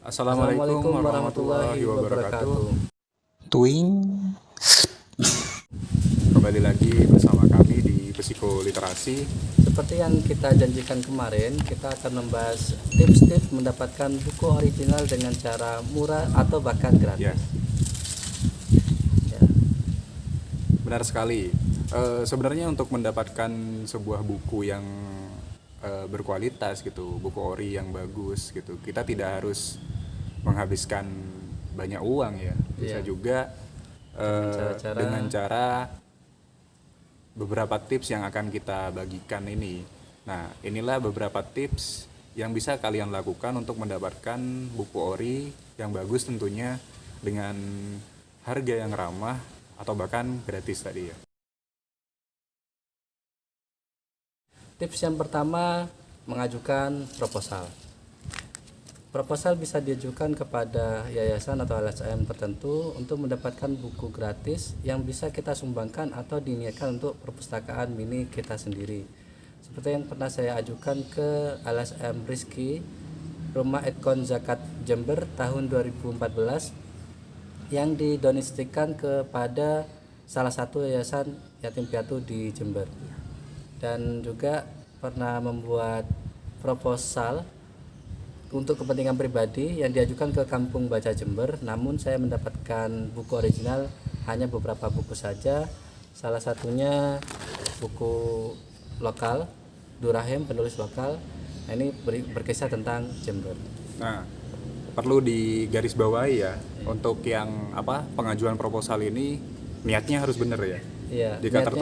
Assalamualaikum Assalamualaikum warahmatullahi warahmatullahi wabarakatuh. wabarakatuh. Twing. Kembali lagi bersama kami di Psikoliterasi. Seperti yang kita janjikan kemarin, kita akan membahas tips-tips mendapatkan buku original dengan cara murah atau bahkan gratis. Ya, Ya. benar sekali. Sebenarnya untuk mendapatkan sebuah buku yang berkualitas gitu, buku ori yang bagus gitu, kita tidak harus menghabiskan banyak uang ya. Bisa Iya. juga cara-cara- dengan cara beberapa tips yang akan kita bagikan ini. Nah, inilah beberapa tips yang bisa kalian lakukan untuk mendapatkan buku ori yang bagus, tentunya dengan harga yang ramah atau bahkan gratis tadi ya. Tips yang pertama, mengajukan proposal. Proposal bisa diajukan kepada yayasan atau LSM tertentu untuk mendapatkan buku gratis yang bisa kita sumbangkan atau diniatkan untuk perpustakaan mini kita sendiri. Seperti yang pernah saya ajukan ke LSM Rizky, Rumah Edkon Zakat Jember tahun 2014 yang didonasikan kepada salah satu yayasan yatim piatu di Jember. Dan juga pernah membuat proposal untuk kepentingan pribadi yang diajukan ke Kampung Baca Jember, namun saya mendapatkan buku original hanya beberapa buku saja. Salah satunya buku lokal Durahim, penulis lokal. Nah, ini berkisah tentang Jember. Nah, perlu digarisbawahi ya, untuk yang pengajuan proposal ini niatnya harus benar ya. Iya, Jika niatnya-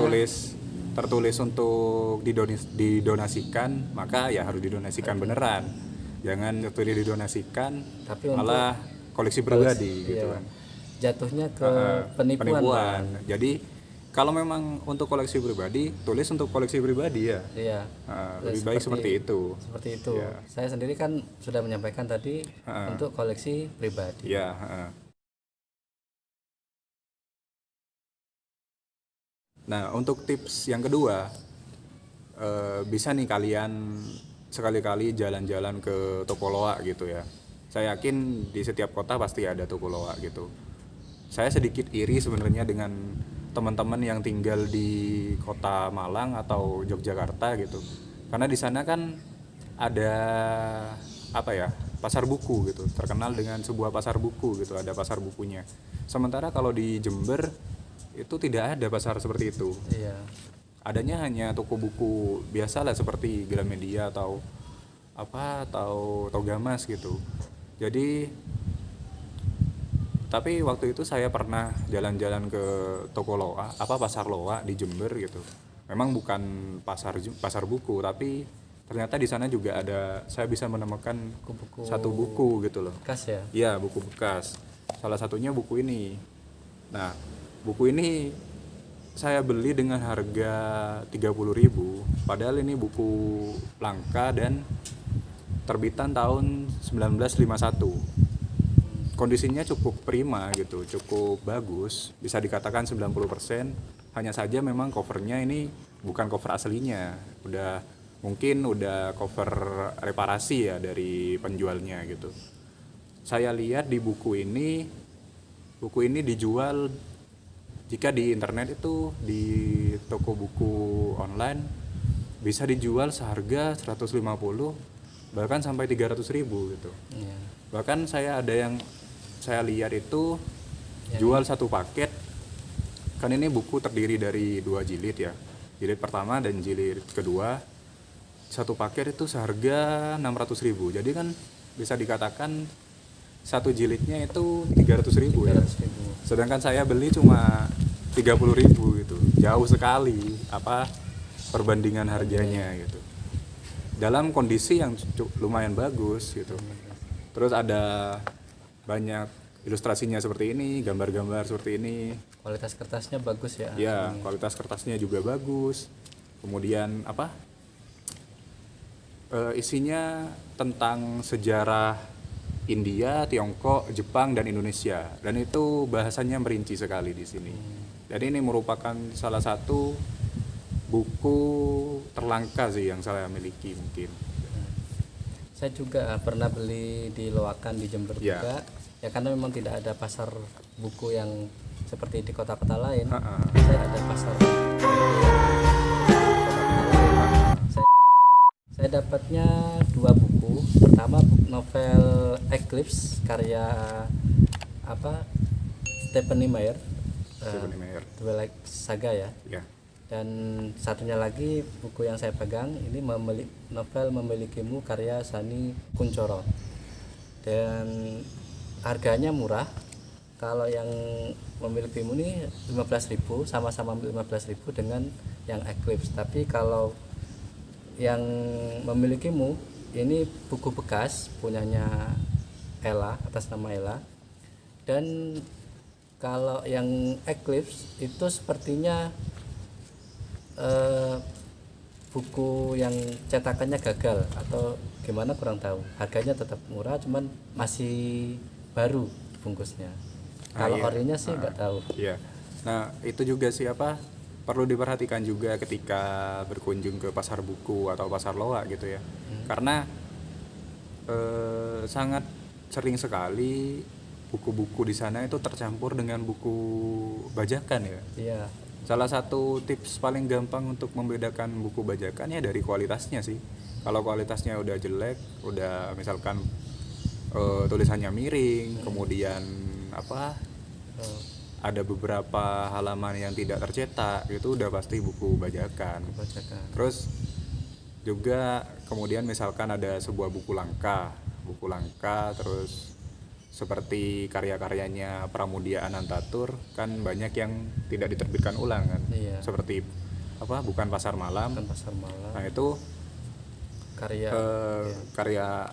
tertulis untuk didonasikan, maka ya harus didonasikan beneran. Jangan tertulis didonasikan Tapi untuk malah koleksi pribadi gitu iya, kan. jatuhnya ke penipuan. Penipuan. Jadi kalau memang untuk koleksi pribadi, tulis untuk koleksi pribadi ya. Iya. Lebih baik seperti itu. Seperti itu. Iya. Saya sendiri kan sudah menyampaikan tadi untuk koleksi pribadi. Ya. Nah, untuk tips yang kedua, bisa nih kalian sekali-kali jalan-jalan ke toko loak gitu ya. Saya yakin di setiap kota pasti ada toko loak gitu. Saya sedikit iri sebenarnya dengan teman-teman yang tinggal di kota Malang atau Yogyakarta gitu. Karena di sana kan ada pasar buku gitu, terkenal dengan sebuah pasar buku gitu, ada pasar bukunya. Sementara kalau di Jember itu tidak ada pasar seperti itu. Iya. Adanya hanya toko buku biasa lah, seperti Gramedia atau Togamas gitu. Jadi tapi waktu itu saya pernah jalan-jalan ke toko loak, pasar loak di Jember gitu. Memang bukan pasar buku, tapi ternyata di sana juga ada, saya bisa menemukan Buku-buku satu buku gitu loh. bekas ya. Iya, buku bekas. Salah satunya buku ini. Nah, buku ini saya beli dengan harga 30.000, padahal ini buku langka dan terbitan tahun 1951. Kondisinya cukup prima gitu, cukup bagus, bisa dikatakan 90%. Hanya saja memang covernya ini bukan cover aslinya, mungkin udah cover reparasi ya dari penjualnya gitu. Saya lihat di buku ini dijual, jika di internet itu di toko buku online bisa dijual seharga 150 bahkan sampai 300.000 gitu. Iya. Bahkan saya lihat itu jual satu paket, kan ini buku terdiri dari 2 jilid ya, jilid pertama dan jilid kedua. Satu paket itu seharga 600.000, jadi kan bisa dikatakan satu jilidnya itu 300.000 ya. 300.000. Sedangkan saya beli cuma 30.000 gitu, jauh sekali perbandingan harganya gitu. Dalam kondisi yang lumayan bagus gitu. Terus ada banyak ilustrasinya seperti ini, gambar-gambar seperti ini. Kualitas kertasnya bagus ya. Ya, kualitas kertasnya juga bagus. Kemudian isinya tentang sejarah India, Tiongkok, Jepang, dan Indonesia. Dan itu bahasanya merinci sekali di sini. Jadi ini merupakan salah satu buku terlangka sih yang saya miliki mungkin. Saya juga pernah beli di Loakan di Jember Ya. juga. Ya karena memang tidak ada pasar buku yang seperti di kota-kota lain. Ha-ha. Saya ada pasar buku yang di kota-kota lain. Saya dapatnya 2 buku. Pertama buku novel Eclipse karya Stephenie Meyer. Stephenie Meyer. Twilight Saga ya. Ya. Dan satunya lagi buku yang saya pegang ini novel Memilikimu karya Sani Kuncoro. Dan harganya murah. Kalau yang Memilikimu ini 15.000, sama-sama 15.000 dengan yang Eclipse. Tapi kalau yang Memilikimu ini buku bekas punyanya Ella, atas nama Ella. Dan kalau yang Eclipse itu sepertinya buku yang cetakannya gagal atau gimana kurang tahu. Harganya tetap murah, cuman masih baru bungkusnya. Kalau iya. orinya sih nggak tahu. Iya. Nah, itu juga sih perlu diperhatikan juga ketika berkunjung ke pasar buku atau pasar loak gitu ya. Karena sangat sering sekali buku-buku di sana itu tercampur dengan buku bajakan ya. Iya. Salah satu tips paling gampang untuk membedakan buku bajakan ya dari kualitasnya sih. Kalau kualitasnya udah jelek, udah misalkan tulisannya miring, kemudian ada beberapa halaman yang tidak tercetak, itu udah pasti buku bajakan. Bajakan. Terus juga kemudian misalkan ada sebuah buku langka terus seperti karya-karyanya Pramudia Anantatur kan banyak yang tidak diterbitkan ulang kan. Iya. Seperti Bukan Pasar Malam. Kan pasar malam. Nah, itu Karya karya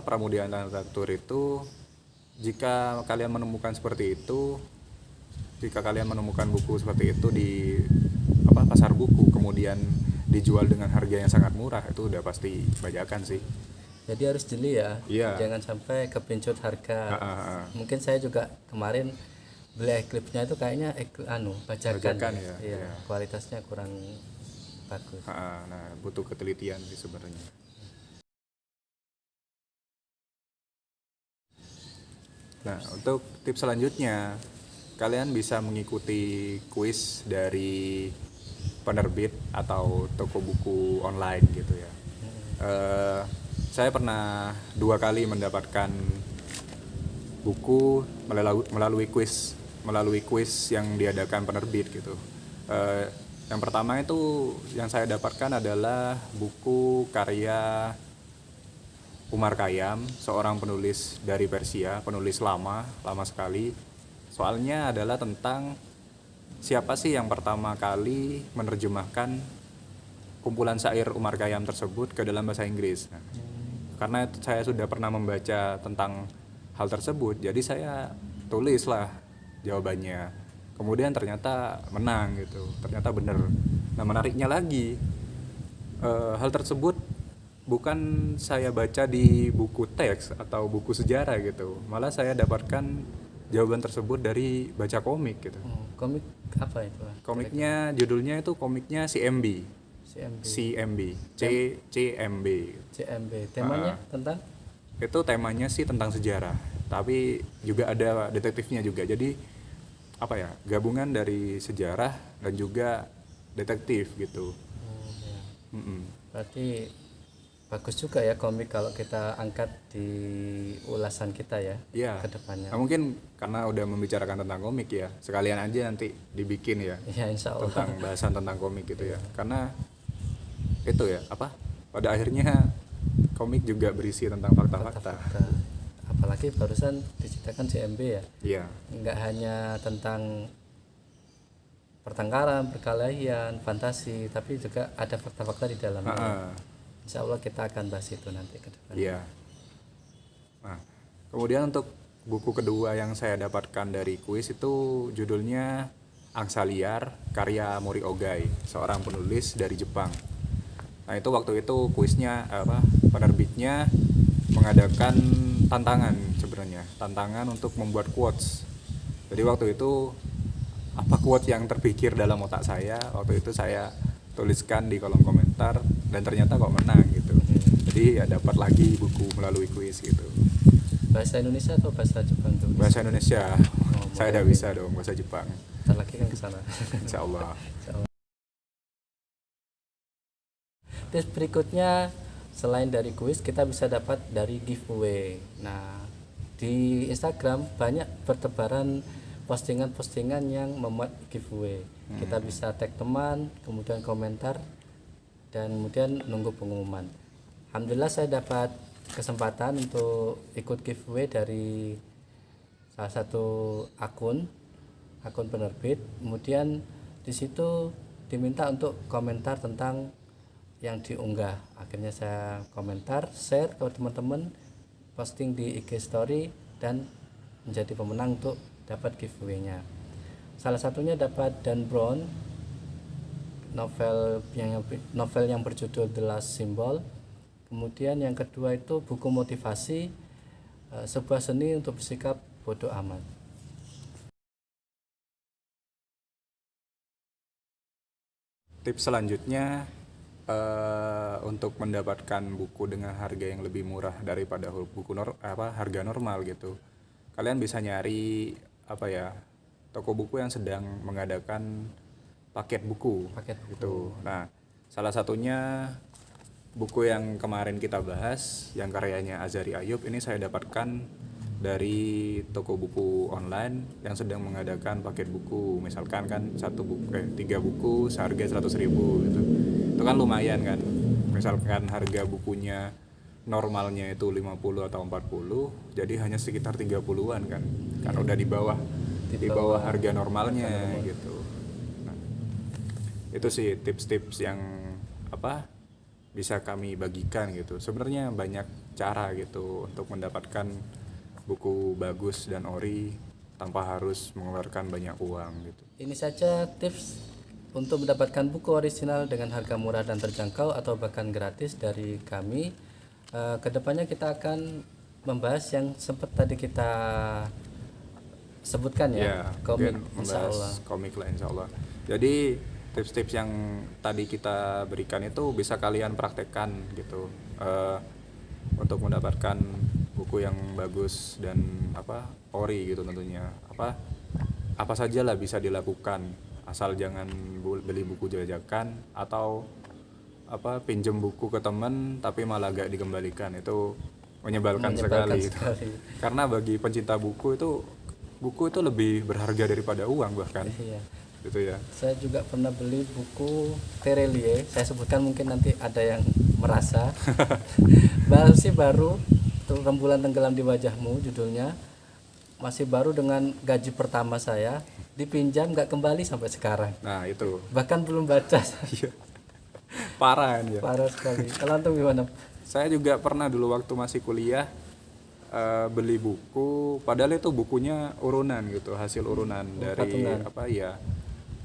Pramudia Anantatur itu jika kalian menemukan buku seperti itu di pasar buku kemudian dijual dengan harga yang sangat murah, itu udah pasti bajakan sih. Jadi harus jeli ya. Iya. Jangan sampai kepincut harga. Mungkin saya juga kemarin beli Eclipse-nya itu kayaknya bajakan ya. Iya. Kualitasnya kurang bagus. Nah, butuh ketelitian sih sebenarnya. Nah, untuk tips selanjutnya, kalian bisa mengikuti kuis dari penerbit atau toko buku online gitu ya. Saya pernah 2 kali mendapatkan buku melalui kuis yang diadakan penerbit gitu. Yang pertama itu yang saya dapatkan adalah buku karya Umar Khayyam, seorang penulis dari Persia, penulis lama sekali. Soalnya adalah tentang siapa sih yang pertama kali menerjemahkan kumpulan syair Umar Khayyam tersebut ke dalam bahasa Inggris. Nah, karena saya sudah pernah membaca tentang hal tersebut, jadi saya tulislah jawabannya. Kemudian ternyata menang gitu, ternyata benar. Nah, menariknya lagi, hal tersebut bukan saya baca di buku teks atau buku sejarah gitu, malah saya dapatkan jawaban tersebut dari baca komik gitu. Komik apa itu? Komiknya judulnya itu komiknya CMB. CMB. Temanya tentang? Itu temanya sih tentang sejarah, tapi juga ada detektifnya juga. Jadi gabungan dari sejarah dan juga detektif gitu. Berarti bagus juga ya komik kalau kita angkat di ulasan kita ya. Iya. Ke depannya. Nah, mungkin karena udah membicarakan tentang komik ya, sekalian aja nanti dibikin ya. Ya, insya Allah. Tentang bahasan tentang komik gitu ya. Karena itu ya, pada akhirnya komik juga berisi tentang fakta-fakta. Apalagi barusan diceritakan CMB ya. Iya. Enggak hanya tentang pertengkaran, perkelahian, fantasi, tapi juga ada fakta-fakta di dalamnya. Insya Allah kita akan bahas itu nanti ke depan. Iya. Nah, kemudian untuk buku kedua yang saya dapatkan dari kuis itu judulnya Angsa Liar karya Mori Ogai, seorang penulis dari Jepang. Nah, itu waktu itu kuisnya penerbitnya mengadakan tantangan untuk membuat quotes. Jadi waktu itu quotes yang terpikir dalam otak saya, waktu itu saya tuliskan di kolom komentar dan ternyata kok menang gitu. Jadi jadi ya dapat lagi buku melalui kuis gitu. Bahasa Indonesia atau bahasa Jepang tuh? Bahasa Indonesia. Saya udah boleh. bisa dong bahasa Jepang. Ntar lagi kan ke sana. Insya Allah. Tips berikutnya, selain dari kuis kita bisa dapat dari giveaway. Nah, di Instagram banyak bertebaran postingan-postingan yang memuat giveaway. Kita bisa tag teman, kemudian komentar, dan kemudian nunggu pengumuman. Alhamdulillah saya dapat kesempatan untuk ikut giveaway dari salah satu akun penerbit. Kemudian di situ diminta untuk komentar tentang yang diunggah. Akhirnya saya komentar, share ke teman-teman, posting di IG story, dan menjadi pemenang untuk dapat giveaway-nya. Salah satunya dapat Dan Brown, novel yang berjudul The Last Symbol. Kemudian yang kedua itu buku motivasi, sebuah seni untuk bersikap bodoh amat. Tips selanjutnya, untuk mendapatkan buku dengan harga yang lebih murah daripada buku harga normal gitu, kalian bisa nyari toko buku yang sedang mengadakan paket buku gitu. Nah, salah satunya buku yang kemarin kita bahas yang karyanya Azari Ayub ini saya dapatkan dari toko buku online yang sedang mengadakan paket buku. Misalkan kan 3 buku seharga 100.000 gitu. Itu kan lumayan kan. Misalkan harga bukunya normalnya itu 50 atau 40, jadi hanya sekitar 30-an kan. Kan udah di bawah harga normalnya gitu. Nah, itu sih tips-tips yang bisa kami bagikan gitu. Sebenarnya banyak cara gitu untuk mendapatkan buku bagus dan ori tanpa harus mengeluarkan banyak uang gitu. Ini saja tips untuk mendapatkan buku orisinal dengan harga murah dan terjangkau atau bahkan gratis dari kami. Kedepannya kita akan membahas yang sempat tadi kita sebutkan ya, komik, membahas komik lah insya Allah. Jadi tips-tips yang tadi kita berikan itu bisa kalian praktekkan gitu, untuk mendapatkan buku yang bagus dan ori gitu tentunya. Apa saja lah bisa dilakukan, asal jangan beli buku jajakan atau pinjem buku ke teman tapi malah gak dikembalikan. Itu menyebalkan sekali. Karena bagi pencinta buku itu lebih berharga daripada uang bahkan. Iya. Gitu ya. Saya juga pernah beli buku Terelie, saya sebutkan mungkin nanti ada yang merasa. baru Rembulan Tenggelam di Wajahmu judulnya, masih baru dengan gaji pertama saya, dipinjam nggak kembali sampai sekarang. Nah itu. Bahkan belum baca. Parah ya. Parah sekali. Kalau antum gimana? Saya juga pernah dulu waktu masih kuliah beli buku, padahal itu bukunya urunan gitu, hasil urunan dari patungan.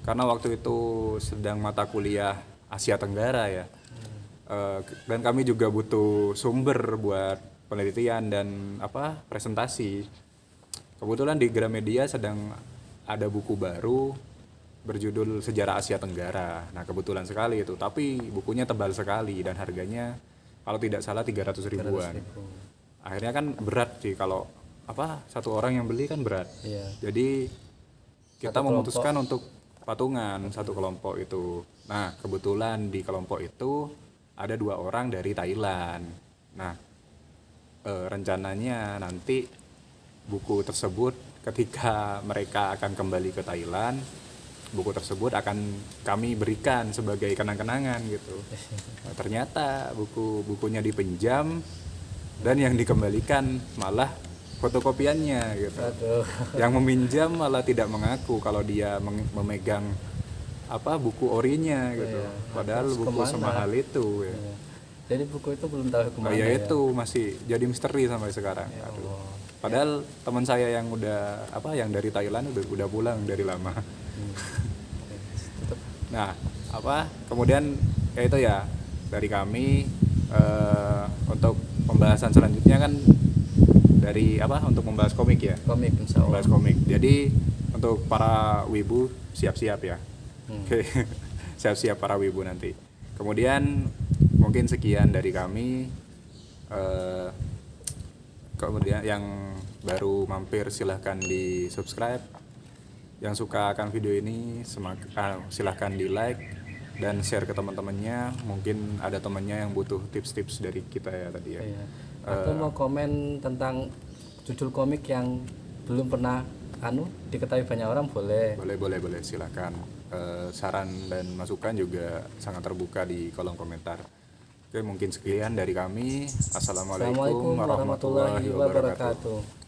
Karena waktu itu sedang mata kuliah Asia Tenggara ya. Dan kami juga butuh sumber buat penelitian dan presentasi. Kebetulan di Gramedia sedang ada buku baru berjudul Sejarah Asia Tenggara. Nah, kebetulan sekali itu, tapi bukunya tebal sekali dan harganya kalau tidak salah 300 ribuan. Akhirnya kan berat sih kalau satu orang yang beli kan berat. Iya. Jadi kita memutuskan untuk patungan satu kelompok itu. Nah, kebetulan di kelompok itu ada 2 orang dari Thailand. Nah, rencananya nanti buku tersebut ketika mereka akan kembali ke Thailand, buku tersebut akan kami berikan sebagai kenang-kenangan gitu. Nah, ternyata bukunya dipinjam dan yang dikembalikan malah fotokopiannya gitu. Aduh. Yang meminjam malah tidak mengaku kalau dia memegang buku orinya gitu. Iya. Padahal Terus buku kemana? semahal itu ya. Iya. Jadi buku itu belum tahu kemana. Ya itu masih jadi misteri sampai sekarang. Ya Aduh. Allah. Padahal teman saya yang udah yang dari Thailand udah pulang dari lama. Nah, kemudian itu ya dari kami, untuk pembahasan selanjutnya kan dari untuk membahas komik ya. Komik insya Allah. Membahas komik. Jadi untuk para wibu siap-siap ya. Oke. Siap-siap para wibu nanti. Kemudian mungkin sekian dari kami. Eh, kemudian yang baru mampir silahkan di subscribe, yang suka akan video ini silahkan di like dan share ke teman-temannya. Mungkin ada temannya yang butuh tips-tips dari kita ya tadi ya. Iya. Atau mau komen tentang judul komik yang belum pernah diketahui banyak orang, boleh. Boleh silahkan. Saran dan masukan juga sangat terbuka di kolom komentar. Oke, mungkin sekian dari kami. Assalamualaikum warahmatullahi wabarakatuh.